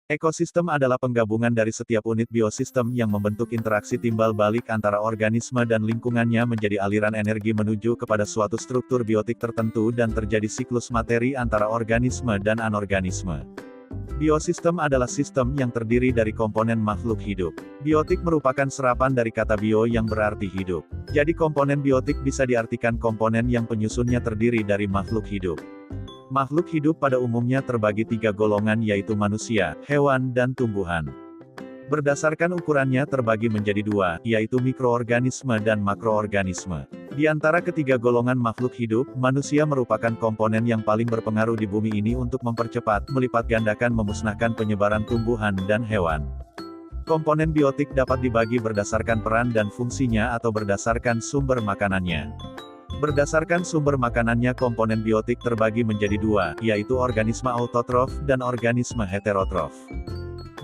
Ekosistem adalah penggabungan dari setiap unit biosistem yang membentuk interaksi timbal balik antara organisme dan lingkungannya menjadi aliran energi menuju kepada suatu struktur biotik tertentu dan terjadi siklus materi antara organisme dan anorganisme. Biosistem adalah sistem yang terdiri dari komponen makhluk hidup. Biotik merupakan serapan dari kata bio yang berarti hidup. Jadi komponen biotik bisa diartikan komponen yang penyusunnya terdiri dari makhluk hidup. Makhluk hidup pada umumnya terbagi 3 golongan yaitu manusia, hewan, dan tumbuhan. Berdasarkan ukurannya terbagi menjadi 2, yaitu mikroorganisme dan makroorganisme. Di antara ketiga golongan makhluk hidup, manusia merupakan komponen yang paling berpengaruh di bumi ini untuk mempercepat, melipat gandakan memusnahkan penyebaran tumbuhan dan hewan. Komponen biotik dapat dibagi berdasarkan peran dan fungsinya atau berdasarkan sumber makanannya. Berdasarkan sumber makanannya komponen biotik terbagi menjadi 2, yaitu organisme autotrof dan organisme heterotrof.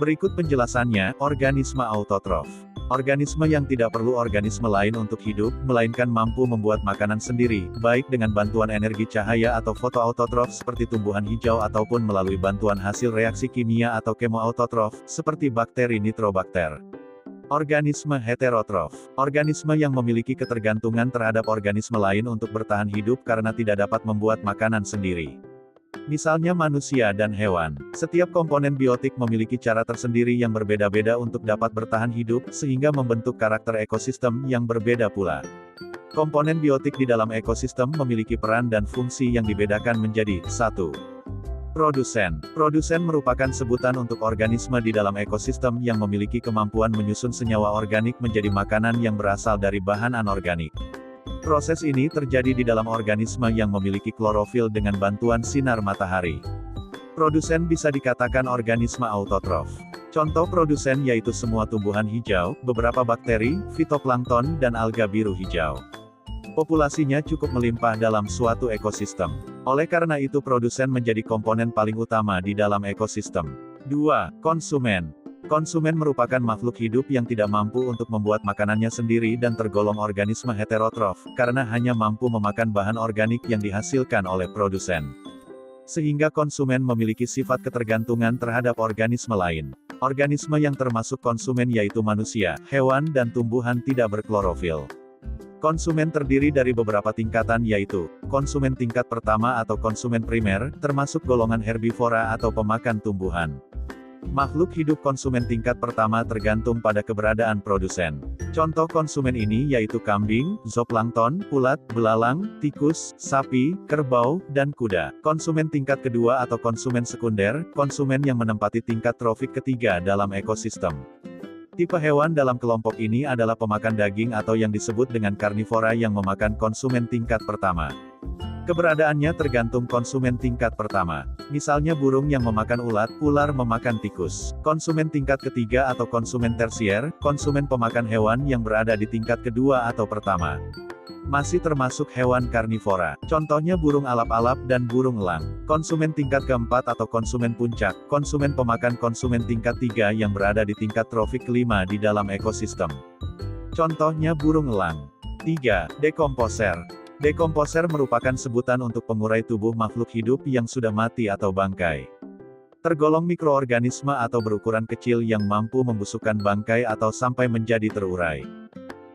Berikut penjelasannya, organisme autotrof. Organisme yang tidak perlu organisme lain untuk hidup, melainkan mampu membuat makanan sendiri, baik dengan bantuan energi cahaya atau fotoautotrof seperti tumbuhan hijau ataupun melalui bantuan hasil reaksi kimia atau kemoautotrof, seperti bakteri nitrobakter. Organisme heterotrof. Organisme yang memiliki ketergantungan terhadap organisme lain untuk bertahan hidup karena tidak dapat membuat makanan sendiri. Misalnya manusia dan hewan. Setiap komponen biotik memiliki cara tersendiri yang berbeda-beda untuk dapat bertahan hidup, sehingga membentuk karakter ekosistem yang berbeda pula. Komponen biotik di dalam ekosistem memiliki peran dan fungsi yang dibedakan menjadi 1. Produsen. Produsen merupakan sebutan untuk organisme di dalam ekosistem yang memiliki kemampuan menyusun senyawa organik menjadi makanan yang berasal dari bahan anorganik. Proses ini terjadi di dalam organisme yang memiliki klorofil dengan bantuan sinar matahari. Produsen bisa dikatakan organisme autotrof. Contoh produsen yaitu semua tumbuhan hijau, beberapa bakteri, fitoplankton, dan alga biru hijau. Populasinya cukup melimpah dalam suatu ekosistem. Oleh karena itu produsen menjadi komponen paling utama di dalam ekosistem. 2. Konsumen. Konsumen merupakan makhluk hidup yang tidak mampu untuk membuat makanannya sendiri dan tergolong organisme heterotrof, karena hanya mampu memakan bahan organik yang dihasilkan oleh produsen. Sehingga konsumen memiliki sifat ketergantungan terhadap organisme lain. Organisme yang termasuk konsumen yaitu manusia, hewan dan tumbuhan tidak berklorofil. Konsumen terdiri dari beberapa tingkatan yaitu, konsumen tingkat pertama atau konsumen primer, termasuk golongan herbivora atau pemakan tumbuhan. Makhluk hidup konsumen tingkat pertama tergantung pada keberadaan produsen. Contoh konsumen ini yaitu kambing, zooplankton, ulat, belalang, tikus, sapi, kerbau, dan kuda. Konsumen tingkat kedua atau konsumen sekunder, konsumen yang menempati tingkat trofik ketiga dalam ekosistem. Tipe hewan dalam kelompok ini adalah pemakan daging atau yang disebut dengan karnivora yang memakan konsumen tingkat pertama. Keberadaannya tergantung konsumen tingkat pertama. Misalnya burung yang memakan ulat, ular memakan tikus. Konsumen tingkat ketiga atau konsumen tersier, konsumen pemakan hewan yang berada di tingkat kedua atau pertama. Masih termasuk hewan karnivora. Contohnya burung alap-alap dan burung elang. Konsumen tingkat keempat atau konsumen puncak, konsumen pemakan konsumen tingkat 3 yang berada di tingkat trofik kelima di dalam ekosistem. Contohnya burung elang. 3. Dekomposer. Dekomposer merupakan sebutan untuk pengurai tubuh makhluk hidup yang sudah mati atau bangkai. Tergolong mikroorganisme atau berukuran kecil yang mampu membusukkan bangkai atau sampai menjadi terurai.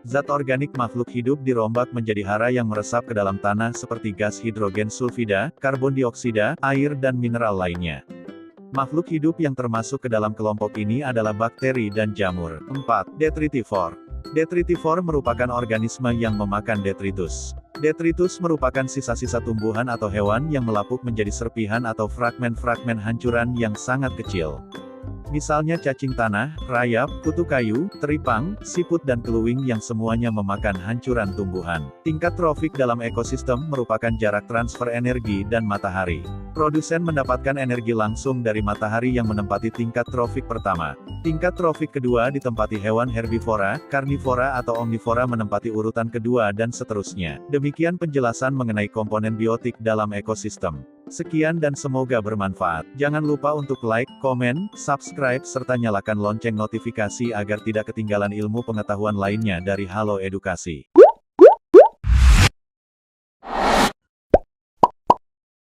Zat organik makhluk hidup dirombak menjadi hara yang meresap ke dalam tanah seperti gas hidrogen sulfida, karbon dioksida, air dan mineral lainnya. Makhluk hidup yang termasuk ke dalam kelompok ini adalah bakteri dan jamur. 4. Detritivor. Detritivor merupakan organisme yang memakan detritus. Detritus merupakan sisa-sisa tumbuhan atau hewan yang melapuk menjadi serpihan atau fragmen-fragmen hancuran yang sangat kecil. Misalnya cacing tanah, rayap, kutu kayu, teripang, siput dan keluing yang semuanya memakan hancuran tumbuhan. Tingkat trofik dalam ekosistem merupakan jarak transfer energi dan matahari. Produsen mendapatkan energi langsung dari matahari yang menempati tingkat trofik pertama. Tingkat trofik kedua ditempati hewan herbivora, karnivora atau omnivora menempati urutan kedua dan seterusnya. Demikian penjelasan mengenai komponen biotik dalam ekosistem. Sekian dan semoga bermanfaat. Jangan lupa untuk like, komen, subscribe serta nyalakan lonceng notifikasi agar tidak ketinggalan ilmu pengetahuan lainnya dari Halo Edukasi.